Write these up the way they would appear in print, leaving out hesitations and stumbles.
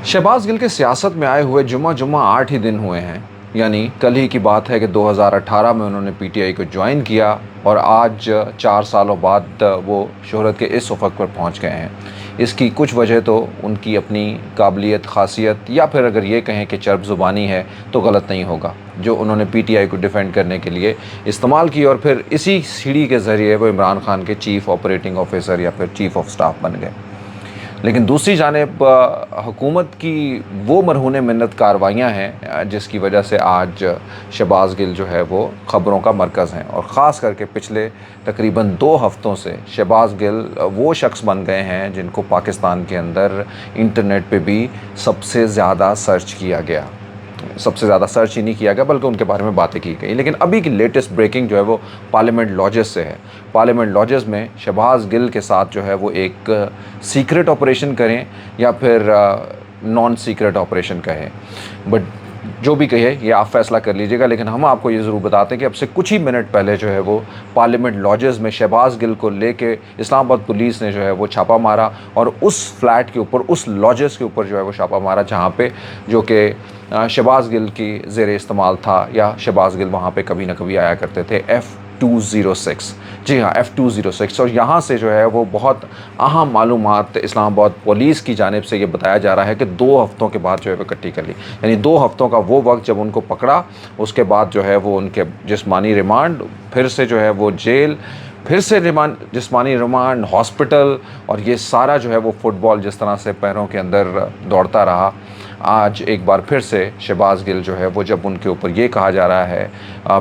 शहबाज गिल के सियासत में आए हुए जुम्मा 8 ही दिन हुए हैं। यानी कल ही की बात है कि 2018 में उन्होंने पीटीआई को ज्वाइन किया और आज 4 सालों बाद वो शोहरत के इस उफ़क़ पर पहुंच गए हैं। इसकी कुछ वजह तो उनकी अपनी काबिलियत, ख़ासियत या फिर अगर ये कहें कि चर्ब ज़ुबानी है तो गलत नहीं होगा, जो उन्होंने पीटीआई को डिफेंड करने के लिए इस्तेमाल की और फिर इसी सीढ़ी के ज़रिए वो इमरान खान के चीफ़ ऑपरेटिंग ऑफिसर या फिर चीफ़ ऑफ स्टाफ बन गए। लेकिन दूसरी जानिब हुकूमत की वो मरहून मिन्नत कार्रवाइयाँ हैं जिसकी वजह से आज शहबाज गिल जो है वो ख़बरों का मरकज़ हैं, और ख़ास करके पिछले तकरीबन 2 हफ़्तों से शहबाज गिल वो शख्स बन गए हैं जिनको पाकिस्तान के अंदर इंटरनेट पे भी सबसे ज़्यादा सर्च किया गया। सबसे ज़्यादा सर्च ही नहीं किया गया बल्कि उनके बारे में बातें की गई। लेकिन अभी की लेटेस्ट ब्रेकिंग जो है वो पार्लियामेंट लॉजेस से है। पार्लियामेंट लॉजेस में शहबाज गिल के साथ जो है वो एक सीक्रेट ऑपरेशन करें या फिर नॉन सीक्रेट ऑपरेशन कहें, बट जो भी कहे ये आप फैसला कर लीजिएगा। लेकिन हम आपको ये ज़रूर बताते हैं कि अब से कुछ ही मिनट पहले जो है वो पार्लियामेंट लॉजेस में शहबाज गिल को लेके इस्लामाबाद पुलिस ने जो है वो छापा मारा और उस फ्लैट के ऊपर, उस लॉजेस के ऊपर जो है वो छापा मारा जहाँ पे जो कि शहबाज गिल की ज़ेरे इस्तेमाल था या शहबाज गिल वहाँ पे कभी ना कभी आया करते थे। F206, जी हाँ F206। और यहाँ से जो है वो बहुत अहम मालूमात इस्लामाबाद पुलिस की जानिब से ये बताया जा रहा है कि 2 हफ़्तों के बाद जो है वो इकट्ठी कर ली। यानी 2 हफ़्तों का वो वक्त जब उनको पकड़ा, उसके बाद जो है वो उनके जिस्मानी रिमांड, फिर से जो है वो जेल, फिर से रिमांड, जिस्मानी रिमांड, हॉस्पिटल, और ये सारा जो है वो फुटबॉल जिस तरह से पैरों के अंदर दौड़ता रहा, आज एक बार फिर से शहबाज गिल जो है वो जब उनके ऊपर ये कहा जा रहा है,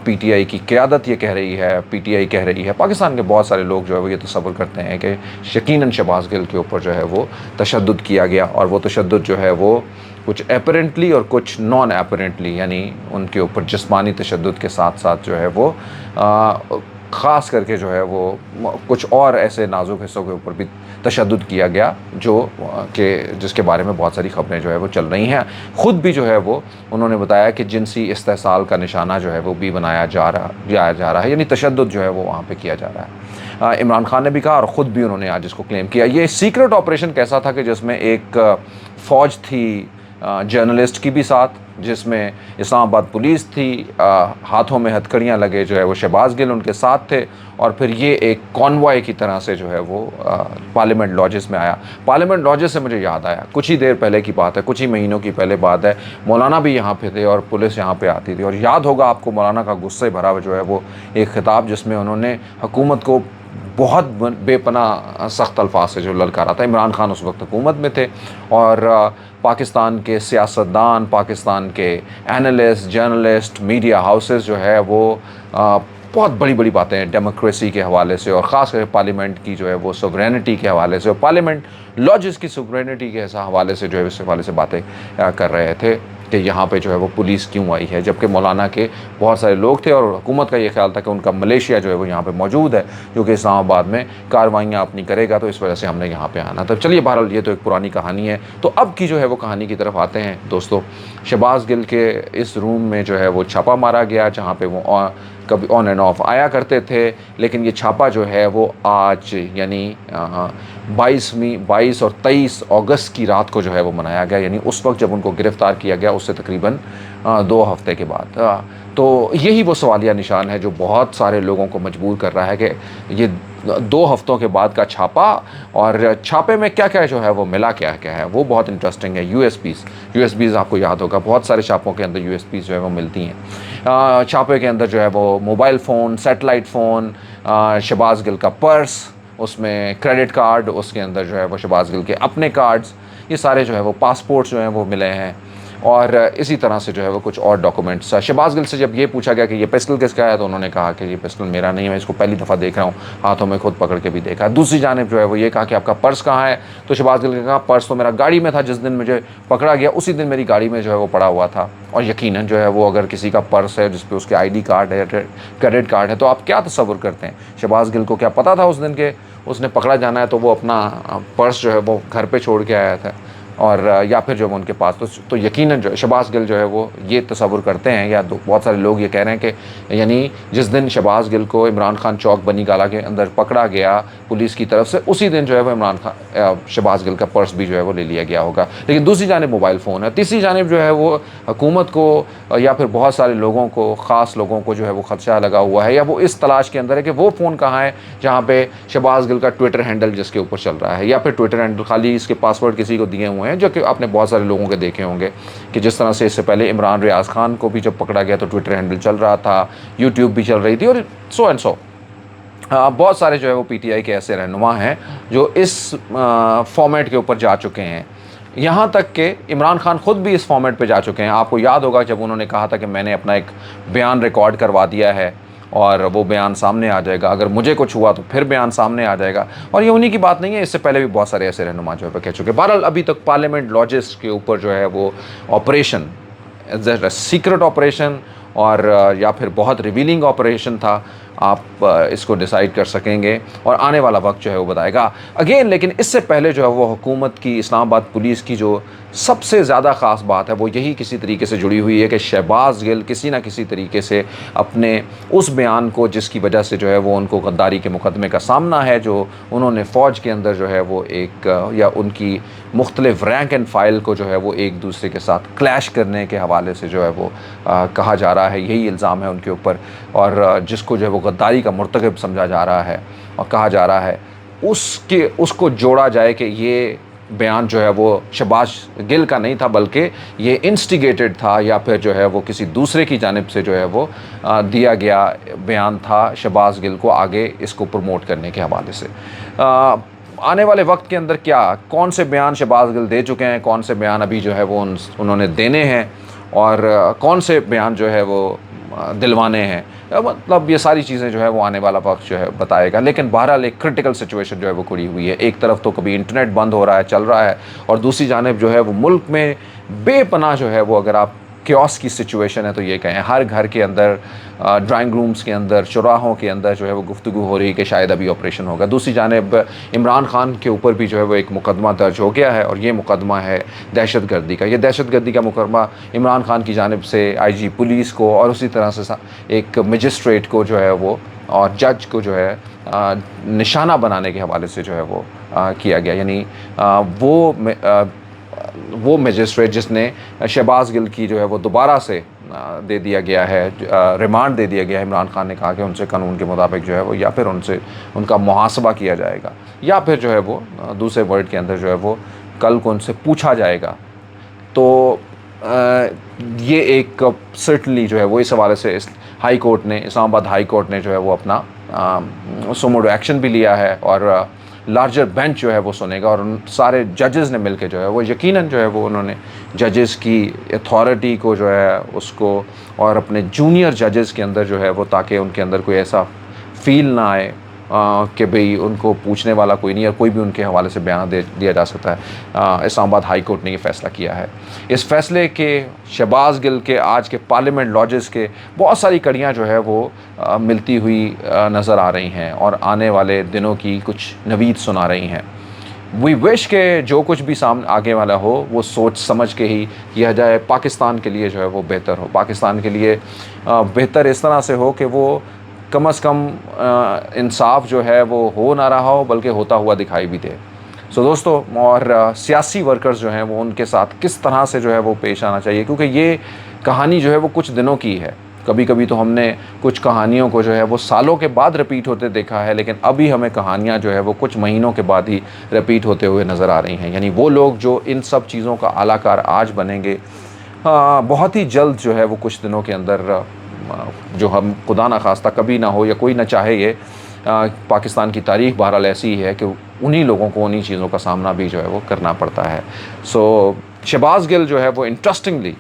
पीटीआई की क़यादत ये कह रही है, पीटीआई कह रही है, पाकिस्तान के बहुत सारे लोग जो है वो ये तसव्वुर करते हैं कि यकीनन शहबाज गिल के ऊपर जो है वो तशद्दुद किया गया, और वो तशद्दुद जो है वो कुछ एपरेंटली और कुछ नॉन एपरेंटली, यानी उनके ऊपर जिस्मानी तशद्दुद के साथ साथ जो है वो ख़ास करके जो है वो कुछ और ऐसे नाजुक हिस्सों के ऊपर भी तशद्दुद किया गया जो कि जिसके बारे में बहुत सारी ख़बरें जो है वो चल रही हैं। ख़ुद भी जो है वो उन्होंने बताया कि जिनसी इस्तेहसाल का निशाना जो है वो भी बनाया जा रहा है, यानी तशद्दुद जो है वो वहाँ पे किया जा रहा है। इमरान खान ने भी कहा और ख़ुद भी उन्होंने आज इसको क्लेम किया। ये सीक्रेट ऑपरेशन कैसा था कि जिसमें एक फ़ौज थी जर्नलिस्ट की भी साथ, जिसमें इस्लामाबाद पुलिस थी, हाथों में हथकड़ियाँ लगे जो है वो शहबाज गिल उनके साथ थे, और फिर ये एक कॉन्वॉय की तरह से जो है वो पार्लियामेंट लॉजेस में आया। पार्लियामेंट लॉजेस से मुझे याद आया, कुछ ही देर पहले की बात है, कुछ ही महीनों की पहले बात है, मौलाना भी यहाँ पे थे और पुलिस यहाँ पे आती थी। और याद होगा आपको मौलाना का गुस्से भरा जो है वो एक ख़िताब जिसमें उन्होंने हुकूमत को बहुत बेपनाह सख्त अल्फाज से जो ललकारा था। इमरान खान उस वक्त हुकूमत में थे और पाकिस्तान के सियासतदान, पाकिस्तान के एनालिस्ट, जर्नलिस्ट, मीडिया हाउसेस जो है वो बहुत बड़ी बड़ी बातें डेमोक्रेसी के हवाले से और ख़ास करके पार्लियामेंट की जो है वो सोवरेनिटी के हवाले से और पार्लियामेंट लॉजेस की सोवरेनिटी के हवाले से जो है इस हवाले से बातें कर रहे थे कि यहाँ पे जो है वो पुलिस क्यों आई है, जबकि मौलाना के बहुत सारे लोग थे और हुकूमत का ये ख्याल था कि उनका मलेशिया जो है वो यहाँ पे मौजूद है जो कि इस्लामाबाद में कार्रवाइयाँ अपनी करेगा, तो इस वजह से हमने यहाँ पे आना। तो चलिए बहरहाल ये तो एक पुरानी कहानी है। तो अब की जो है वो कहानी की तरफ आते हैं दोस्तों। शहबाज गिल के इस रूम में जो है वो छापा मारा गया जहाँ पे वो कभी ऑन एंड ऑफ आया करते थे, लेकिन ये छापा जो है वो आज यानी 22 और 23 अगस्त की रात को जो है वो मनाया गया, यानी उस वक्त जब उनको गिरफ़्तार किया गया उससे तकरीबन 2 हफ़्ते के बाद। तो यही वो सवालिया निशान है जो बहुत सारे लोगों को मजबूर कर रहा है कि ये 2 हफ़्तों के बाद का छापा, और छापे में क्या क्या जो है वो मिला क्या क्या है वो बहुत इंटरेस्टिंग है। यूएसबीज़ आपको याद होगा, बहुत सारे छापों के अंदर यूएसबीज़ जो है वो मिलती हैं। छापे के अंदर जो है वो mobile phone, satellite phone, Shahbaz Gill का पर्स, उसमें क्रेडिट कार्ड, उसके अंदर जो है वो शहबाज गिल के अपने कार्ड्स, ये सारे जो है वो पासपोर्ट्स जो हैं वो मिले हैं, और इसी तरह से जो है वो कुछ और डॉक्यूमेंट्स। शहबाज गिल से जब ये पूछा गया कि ये पिस्टल किसका है तो उन्होंने कहा कि ये पिस्टल मेरा नहीं है, मैं इसको पहली दफ़ा देख रहा हूँ, हाथों में खुद पकड़ के भी देखा। दूसरी जानिब जो है वो ये कहा कि आपका पर्स कहाँ है, तो शहबाज गिल ने कहा पर्स तो मेरा गाड़ी में था, जिस दिन मुझे पकड़ा गया उसी दिन मेरी गाड़ी में जो है वो पड़ा हुआ था। और यकीनन जो है वो अगर किसी का पर्स है जिस पे उसके आईडी कार्ड है, क्रेडिट कार्ड है, तो आप क्या तसव्वुर करते हैं शहबाज गिल को क्या पता था उस दिन के उसने पकड़ा जाना है, तो वो अपना पर्स जो है वो घर पे छोड़ के आया था, और या फिर जो है उनके पास तो यकीनन जो शहबाज गिल जो है वो ये तसव्वुर करते हैं, या बहुत सारे लोग ये कह रहे हैं कि यानी जिस दिन शहबाज गिल को इमरान खान चौक बनी गाला के अंदर पकड़ा गया पुलिस की तरफ से उसी दिन जो है वो इमरान खान शहबाज गिल का पर्स भी जो है वो ले लिया गया होगा। लेकिन दूसरी जानिब मोबाइल फ़ोन है, तीसरी जानिब जो है वो हुकूमत को या फिर बहुत सारे लोगों को, ख़ास लोगों को जो है वो खदशा लगा हुआ है, या वो इस तलाश के अंदर है कि वो फ़ोन कहाँ है जहाँ पे शहबाज गिल का ट्विटर हैंडल जिसके ऊपर चल रहा है, या फिर ट्विटर हैंडल खाली इसके पासवर्ड किसी को दिए हुए हैं, जो कि आपने बहुत सारे लोगों के देखे होंगे कि जिस तरह से इससे पहले इमरान रियाज़ खान को भी जब पकड़ा गया तो ट्विटर हैंडल चल रहा था, यूट्यूब भी चल रही थी, और सो एंड सो बहुत सारे जो है वो पीटीआई के ऐसे रहनुमा हैं जो इस फॉर्मेट के ऊपर जा चुके हैं। यहाँ तक कि इमरान खान ख़ुद भी इस फॉर्मेट पे जा चुके हैं। आपको याद होगा जब उन्होंने कहा था कि मैंने अपना एक बयान रिकॉर्ड करवा दिया है और वो बयान सामने आ जाएगा, अगर मुझे कुछ हुआ तो फिर बयान सामने आ जाएगा। और ये उन्हीं की बात नहीं है, इससे पहले भी बहुत सारे ऐसे रहनुमा जो है कह चुके। बहरहाल अभी तक पार्लियामेंट लॉजिस के ऊपर जो है वो ऑपरेशन, सीक्रेट ऑपरेशन और या फिर बहुत रिवीलिंग ऑपरेशन था, आप इसको डिसाइड कर सकेंगे और आने वाला वक्त जो है वो बताएगा अगेन। लेकिन इससे पहले जो है वो हुकूमत की, इस्लामाबाद पुलिस की जो सबसे ज़्यादा ख़ास बात है वो यही किसी तरीके से जुड़ी हुई है कि शहबाज गिल किसी ना किसी तरीके से अपने उस बयान को, जिसकी वजह से जो है वो उनको गद्दारी के मुकदमे का सामना है, जो उन्होंने फ़ौज के अंदर जो है वो एक या उनकी मुख्तलिफ रैंक एंड फाइल को जो है वो एक दूसरे के साथ क्लैश करने के हवाले से जो है वो कहा जा रहा है, यही इल्ज़ाम है उनके ऊपर, और जिसको जो है वो गद्दारी का मुर्तकब समझा जा रहा है और कहा जा रहा है उसको जोड़ा जाए कि ये बयान जो है वो शहबाज गिल का नहीं था, बल्कि ये इंस्टिगेटेड था या फिर जो है वो किसी दूसरे की जानिब से जो है वो दिया गया बयान था शहबाज गिल को आगे इसको प्रमोट करने के हवाले से। आने वाले वक्त के अंदर कौन से बयान शहबाज गिल दे चुके हैं, कौन से बयान अभी जो है वो उन्होंने देने हैं, और कौन से बयान जो है वो दिलवाने हैं, मतलब ये सारी चीज़ें जो है वो आने वाला वक्त जो है बताएगा। लेकिन बहरहाल एक क्रिटिकल सिचुएशन जो है वो खड़ी हुई है। एक तरफ तो कभी इंटरनेट बंद हो रहा है, चल रहा है, और दूसरी जानिब जो है वो मुल्क में बेपनाह जो है वो, अगर आप क्योस की सिचुएशन है तो ये कहें, हर घर के अंदर, ड्राइंग रूम्स के अंदर, चौराहों के अंदर जो है वो गुफ्तगू हो रही है कि शायद अभी ऑपरेशन होगा। दूसरी जानिब इमरान खान के ऊपर भी जो है वो एक मुकदमा दर्ज हो गया है, और ये मुकदमा है दहशत गर्दी का। ये दहशत गर्दी का मुकदमा इमरान खान की जानिब से आईजी पुलिस को और उसी तरह से एक मजिस्ट्रेट को जो है वो और जज को जो है निशाना बनाने के हवाले से जो है वो किया गया। यानी वो मजिस्ट्रेट जिसने शहबाज गिल की जो है वो दोबारा से दे दिया गया है, रिमांड दे दिया गया है। इमरान खान ने कहा कि उनसे कानून के मुताबिक जो है वो या फिर उनका मुहासबा किया जाएगा, या फिर जो है वो दूसरे वर्ड के अंदर जो है वो कल को उनसे पूछा जाएगा। तो ये एक सर्टनली जो है वो इस हवाले से हाई कोर्ट ने, इस्लामाबाद हाई कोर्ट ने जो है वो अपना सुमोटो एक्शन भी लिया है, और लार्जर बेंच जो है वो सुनेगा, और उन सारे जजेस ने मिलकर जो है वो यकीनन जो है वो उन्होंने जजेस की अथॉरिटी को जो है उसको, और अपने जूनियर जजेस के अंदर जो है वो, ताकि उनके अंदर कोई ऐसा फील ना आए कि भाई उनको पूछने वाला कोई नहीं, और कोई भी उनके हवाले से बयान दिया जा सकता है। इस्लामाबाद हाई कोर्ट ने ये फ़ैसला किया है। इस फ़ैसले के शहबाज गिल के आज के पार्लियामेंट लॉजिस के बहुत सारी कड़ियाँ जो है वो मिलती हुई नज़र आ रही हैं, और आने वाले दिनों की कुछ नवीद सुना रही हैं। वी विश के जो कुछ भी सामने आगे वाला हो वो सोच समझ के ही किया जाए, पाकिस्तान के लिए जो है वो बेहतर हो, पाकिस्तान के लिए बेहतर इस तरह से हो कि वो कम से कम इंसाफ जो है वो हो ना रहा हो, बल्कि होता हुआ दिखाई भी दे। सो दोस्तों, और सियासी वर्कर्स जो हैं वो उनके साथ किस तरह से जो है वो पेश आना चाहिए, क्योंकि ये कहानी जो है वो कुछ दिनों की है। कभी कभी तो हमने कुछ कहानियों को जो है वो सालों के बाद रिपीट होते देखा है, लेकिन अभी हमें कहानियाँ जो है वो कुछ महीनों के बाद ही रिपीट होते हुए नज़र आ रही हैं। यानी वो लोग जो इन सब चीज़ों का आलाकार आज बनेंगे, बहुत ही जल्द जो है वो कुछ दिनों के अंदर, जो हम खुदा ना खास्ता कभी ना हो या कोई ना चाहे, ये पाकिस्तान की तारीख़ बहरहाल ऐसी है कि उन्हीं लोगों को उन्हीं चीज़ों का सामना भी जो है वो करना पड़ता है। सो शहबाज गिल जो है वो इंटरेस्टिंगली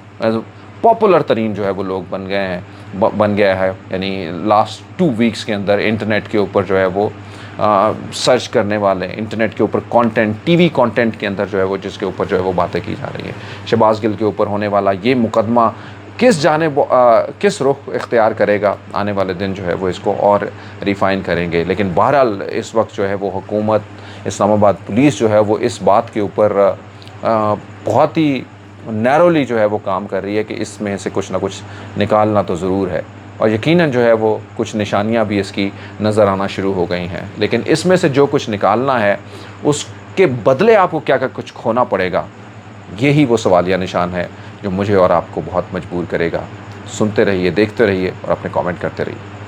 पॉपुलर तरीन जो है वो लोग बन गया है। यानी लास्ट 2 वीक्स के अंदर इंटरनेट के ऊपर जो है वो सर्च करने वाले, इंटरनेट के ऊपर कंटेंट, टीवी कंटेंट के अंदर जो है वो जिसके ऊपर जो है वो बातें की जा रही है। शहबाज गिल के ऊपर होने वाला ये मुकदमा किस रुख इख्तियार करेगा, आने वाले दिन जो है वो इसको और रिफ़ाइन करेंगे। लेकिन बहरहाल इस वक्त जो है वो हुकूमत, इस्लामाबाद पुलिस जो है वो इस बात के ऊपर बहुत ही नैरोली जो है वो काम कर रही है कि इसमें से कुछ ना कुछ निकालना तो ज़रूर है। اور یقیناً جو ہے وہ کچھ نشانیاں بھی اس کی نظر آنا شروع ہو گئی ہیں، لیکن اس میں سے جو کچھ نکالنا ہے اس کے بدلے آپ کو کیا کچھ کھونا پڑے گا، یہی وہ سوالیہ نشان ہے جو مجھے اور آپ کو بہت مجبور کرے گا۔ سنتے رہیے، دیکھتے رہیے اور اپنے کامنٹ کرتے رہیے۔